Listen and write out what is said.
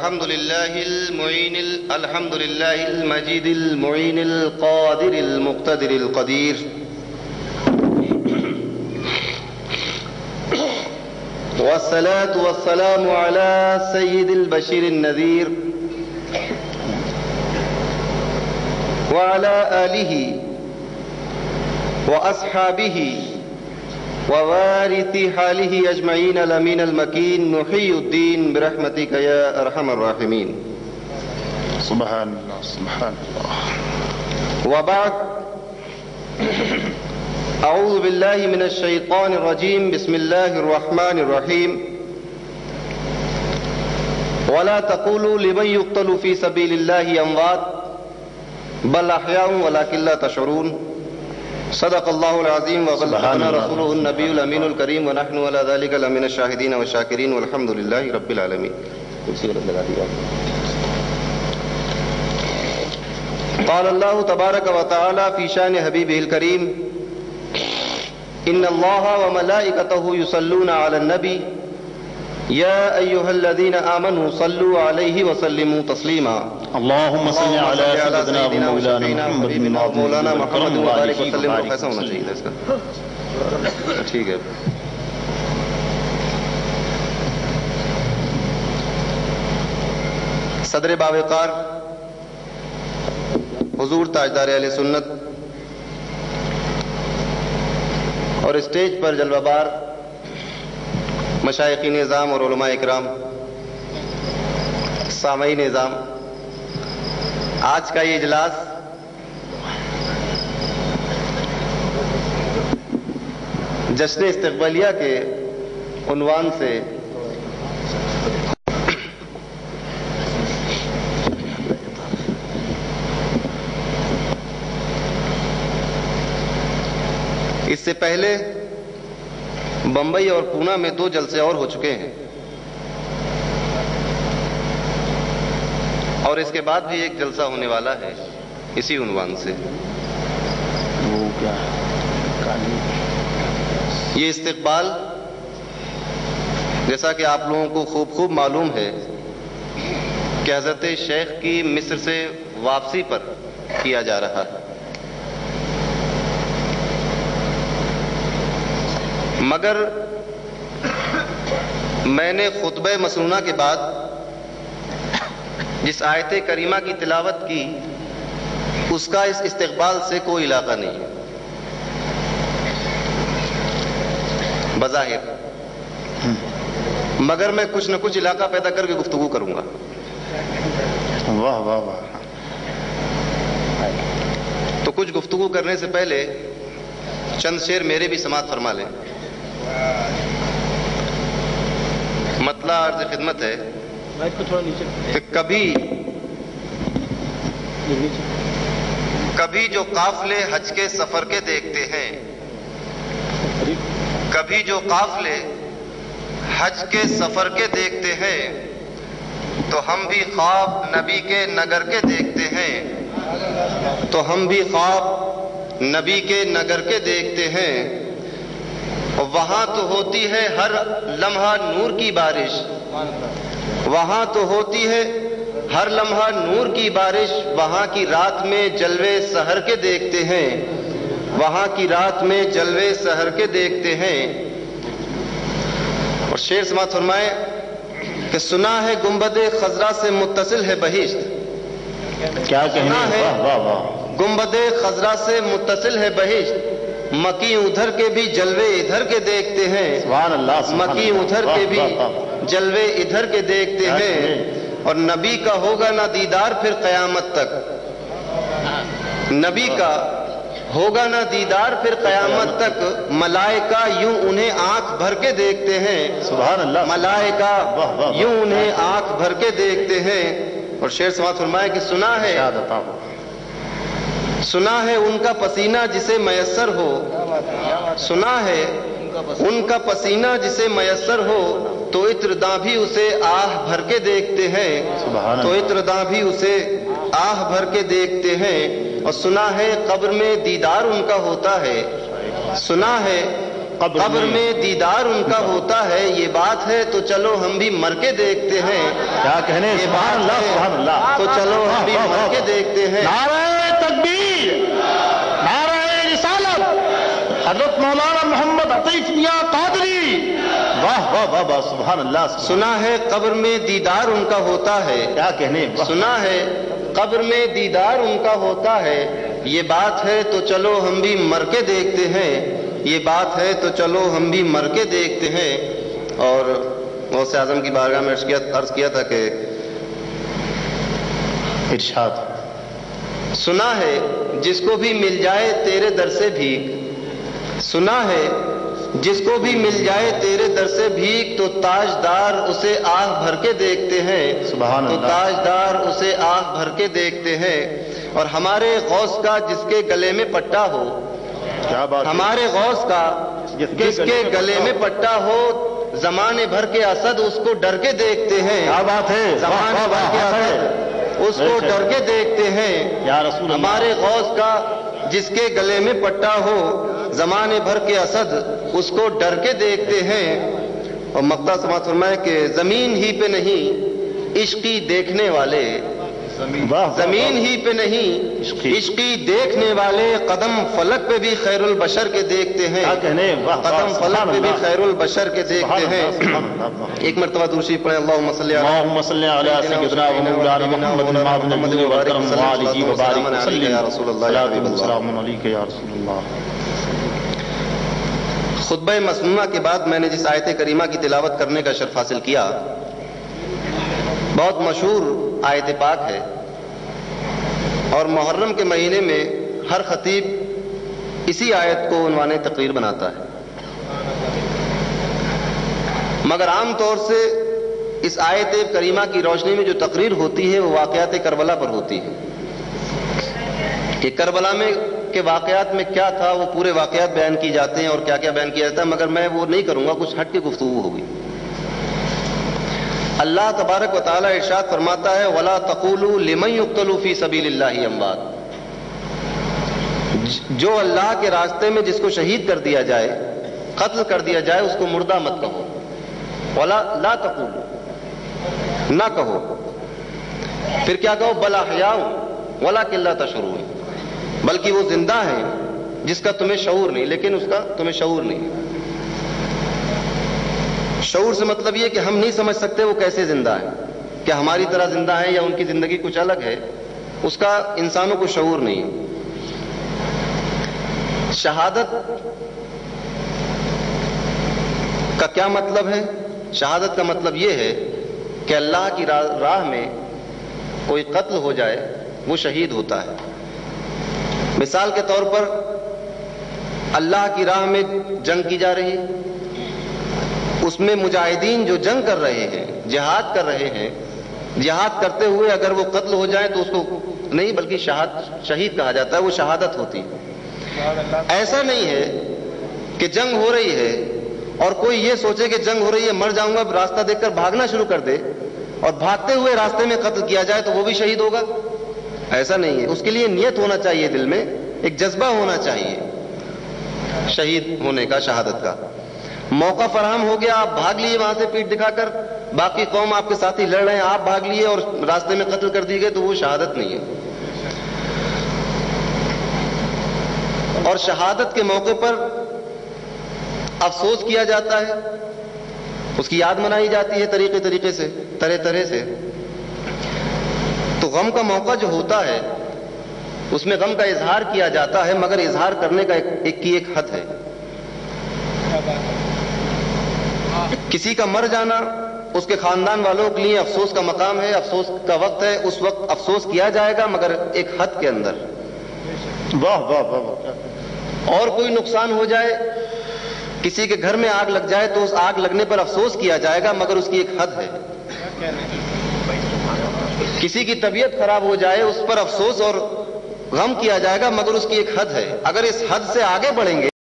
الحمد لله المجيد المعين القادر المقتدر القدير والصلاة والسلام على سيد البشير النذير وعلى آله وأصحابه ووارث حاله أجمعين الأمين المكين محي الدين برحمتك يا أرحم الراحمين. سبحان الله سبحان الله. وبعد، أعوذ بالله من الشيطان الرجيم. بسم الله الرحمن الرحيم. ولا تقولوا لمن يقتل في سبيل الله أموات بل أحياء ولكن لا تشعرون. صدق الله العظيم وبلغنا رسوله النبي الأمين الكريم ونحن على ذلك لمن الشاهدين والشاكرين والحمد لله رب العالمين. قال الله تبارك وتعالى في شان حبيبه الكريم: إن الله وملائكته يصلون على النبي يا أيها الذين آمنوا صلوا عليه وسلموا تسليما. اللهم صل على سيدنا ومولانا مولانا محمد وبارك وسلم. کیسا ہونا چاہیے اس کا؟ ٹھیک ہے. صدر باوقار حضور تاجدار اہل سنت اور اسٹیج پر جلوہ بار مشائخین نظام اور علماء اکرام، سامعین نظام، آج کا یہ اجلاس جشن استقبالیہ کے عنوان سے اس سے پہلے بمبئی اور پونا میں 2 جلسے اور ہو چکے ہیں اور اس کے بعد بھی ایک جلسہ ہونے والا ہے اسی عنوان سے. یہ استقبال جیسا کہ آپ لوگوں کو خوب معلوم ہے کہ حضرت شیخ کی مصر سے واپسی پر کیا جا رہا ہے، مگر میں نے خطبہ مسنونہ کے بعد جس آیت کریمہ کی تلاوت کی اس کا اس استقبال سے کوئی علاقہ نہیں ہے بظاہر، مگر میں کچھ نہ کچھ علاقہ پیدا کر کے گفتگو کروں گا. واہ واہ واہ. تو کچھ گفتگو کرنے سے پہلے چند شعر میرے بھی سماعت فرما لیں. مطلع عرض خدمت ہے کہ کبھی جو قافلے حج کے سفر کے دیکھتے ہیں، کبھی جو قافلے حج کے سفر کے دیکھتے ہیں تو ہم بھی خواب نبی کے نگر کے دیکھتے ہیں، تو ہم بھی خواب نبی کے نگر کے دیکھتے ہیں. وہاں تو ہوتی ہے ہر لمحہ نور کی بارش، وہاں تو ہوتی ہے ہر لمحہ نور کی بارش، وہاں کی رات میں جلوے سحر کے دیکھتے ہیں، وہاں کی رات میں جلوے سحر کے دیکھتے ہیں. اور شعر سماعت فرمائے کہ سنا ہے گنبد خضرا سے متصل ہے بہشت. کیا کہنا ہے؟ گنبد خضرا سے متصل ہے بہشت، مکی ادھر کے بھی جلوے ادھر کے دیکھتے ہیں. سبحان اللہ. مکی ادھر کے بھی جلوے ادھر کے دیکھتے ہیں. اور نبی کا ہوگا نہ دیدار پھر قیامت تک، نبی کا ہوگا نہ دیدار پھر قیامت تک، ملائکہ یوں انہیں آنکھ بھر کے دیکھتے ہیں. سبحان اللہ. ملائکہ یوں انہیں آنکھ بھر کے دیکھتے ہیں. اور شعر سماعت فرمائے کہ سنا ہے ان کا پسینہ جسے میسر ہو، سنا ہے ان کا پسینہ جسے میسر ہو، تو عطر داں بھی اسے آہ بھر کے دیکھتے ہیں، تو عطر داں بھی اسے آہ بھر کے دیکھتے ہیں. اور سنا ہے قبر میں دیدار ان کا ہوتا ہے، سنا ہے قبر میں دیدار ان کا ہوتا ہے، یہ بات ہے تو چلو ہم بھی مر کے دیکھتے ہیں۔ کیا کہنے، سبحان اللہ سبحان اللہ، تو چلو ہم بھی مر کے دیکھتے ہیں۔ نعرہ تکبیر، نعرہ رسالت، حضرت مولانا محمد عطیف میاں قادری، واہ واہ واہ واہ، سبحان اللہ۔ سنا ہے قبر میں دیدار ان کا ہوتا ہے، کیا کہنے، سنا ہے قبر میں دیدار ان کا ہوتا ہے، یہ بات ہے تو چلو ہم بھی مر کے دیکھتے ہیں، یہ بات ہے تو چلو ہم بھی مر کے دیکھتے ہیں۔ اور غوث اعظم کی بارگاہ میں عرض کیا تھا کہ ارشاد، سنا ہے جس کو بھی مل جائے تیرے در سے بھیک، سنا ہے جس کو بھی مل جائے تیرے در سے بھیک، تو تاجدار اسے آہ بھر کے دیکھتے ہیں، سبحان تو اللہ۔ تاجدار اسے آہ بھر کے دیکھتے ہیں۔ اور ہمارے غوث کا جس کے گلے میں پٹا ہو، کیا بات ہے، ہمارے غوث کا جس کے گلے میں پٹا ہو، زمانے بھر کے اسد اس کو ڈر کے دیکھتے ہیں، کیا بات ہے، زمانے بھر کے اسد اس کو ڈر کے دیکھتے ہیں۔ یا رسول اللہ، ہمارے غوث کا جس کے گلے میں پٹا ہو، زمانے بھر کے اسد اس کو ڈر کے دیکھتے ہیں۔ اور مقطع سماعت فرمائے کہ زمین ہی پہ نہیں عشقی دیکھنے والے، زمین ہی پہ نہیں عشقی دیکھنے والے، قدم فلک پہ بھی خیر البشر کے دیکھتے ہیں، کیا کہنے، واہ واہ، قدم فلک پہ بھی خیر البشر کے دیکھتے ہیں۔ ایک مرتبہ دوسری پڑھیں، اللہم صلی علی اللہم صلی علی سیدنا و مولانا محمد المعبد المکرم وآلہ وبارک وسلم، یا رسول اللہ، یا حبیب اللہ۔ السلام علیکم یا رسول اللہ۔ خطبہ مسنونہ کے بعد میں نے جس آیت کریمہ کی تلاوت کرنے کا شرف حاصل کیا، بہت مشہور آیت پاک ہے، اور محرم کے مہینے میں ہر خطیب اسی آیت کو عنوان تقریر بناتا ہے، مگر عام طور سے اس آیت کریمہ کی روشنی میں جو تقریر ہوتی ہے وہ واقعات کربلا پر ہوتی ہے، کہ کربلا میں کے واقعات میں کیا تھا، وہ پورے واقعات بیان کی جاتے ہیں اور کیا کیا بیان کیا جاتا ہے، مگر میں وہ نہیں کروں گا، کچھ ہٹ کے گفتگو ہوگی۔ اللہ تبارک و تعالی ارشاد فرماتا ہے، وَلَا تَقُولُوا لِمَنْ يُقْتَلُ فِي سَبِيلِ اللَّهِ أَمْوَاتٌ، جو اللہ کے راستے میں جس کو شہید کر دیا جائے، قتل کر دیا جائے، اس کو مردہ مت کہو، وَلَا لَا تَقُولُوا، نہ کہو، پھر کیا کہو، بَلْ أَحْيَاءٌ وَلَكِنْ لَا تَشْعُرُونَ، بلکہ وہ زندہ ہیں جس کا تمہیں شعور نہیں، لیکن اس کا تمہیں شعور نہیں۔ شعور سے مطلب یہ کہ ہم نہیں سمجھ سکتے وہ کیسے زندہ ہیں، کیا ہماری طرح زندہ ہیں یا ان کی زندگی کچھ الگ ہے، اس کا انسانوں کو شعور نہیں۔ شہادت کا کیا مطلب ہے؟ شہادت کا مطلب یہ ہے کہ اللہ کی راہ میں کوئی قتل ہو جائے وہ شہید ہوتا ہے۔ مثال کے طور پر اللہ کی راہ میں جنگ کی جا رہی ہے، اس میں مجاہدین جو جنگ کر رہے ہیں، جہاد کر رہے ہیں، جہاد کرتے ہوئے اگر وہ قتل ہو جائیں تو اس کو نہیں بلکہ شہید کہا جاتا ہے، وہ شہادت ہوتی ہے۔ ایسا نہیں ہے کہ جنگ ہو رہی ہے اور کوئی یہ سوچے کہ جنگ ہو رہی ہے، مر جاؤں گا، راستہ دیکھ کر بھاگنا شروع کر دے اور بھاگتے ہوئے راستے میں قتل کیا جائے تو وہ بھی شہید ہوگا، ایسا نہیں ہے۔ اس کے لیے نیت ہونا چاہیے، دل میں ایک جذبہ ہونا چاہیے شہید ہونے کا، شہادت کا۔ موقع فراہم ہو گیا، آپ بھاگ لیے وہاں سے پیٹھ دکھا کر، باقی قوم آپ کے ساتھی لڑ رہے ہیں، آپ بھاگ لیے اور راستے میں قتل کر دیے گئے تو وہ شہادت نہیں ہے۔ اور شہادت کے موقع پر افسوس کیا جاتا ہے، اس کی یاد منائی جاتی ہے طریقے سے، طرح سے۔ تو غم کا موقع جو ہوتا ہے اس میں غم کا اظہار کیا جاتا ہے، مگر اظہار کرنے کا ایک حد ہے۔ کسی کا مر جانا اس کے خاندان والوں کے لیے افسوس کا مقام ہے، افسوس کا وقت ہے، اس وقت افسوس کیا جائے گا مگر ایک حد کے اندر۔ واہ واہ واہ واہ۔ اور کوئی نقصان ہو جائے، کسی کے گھر میں آگ لگ جائے تو اس آگ لگنے پر افسوس کیا جائے گا مگر اس کی ایک حد ہے۔ کسی کی طبیعت خراب ہو جائے اس پر افسوس اور غم کیا جائے گا مگر اس کی ایک حد ہے۔ اگر اس حد سے آگے بڑھیں گے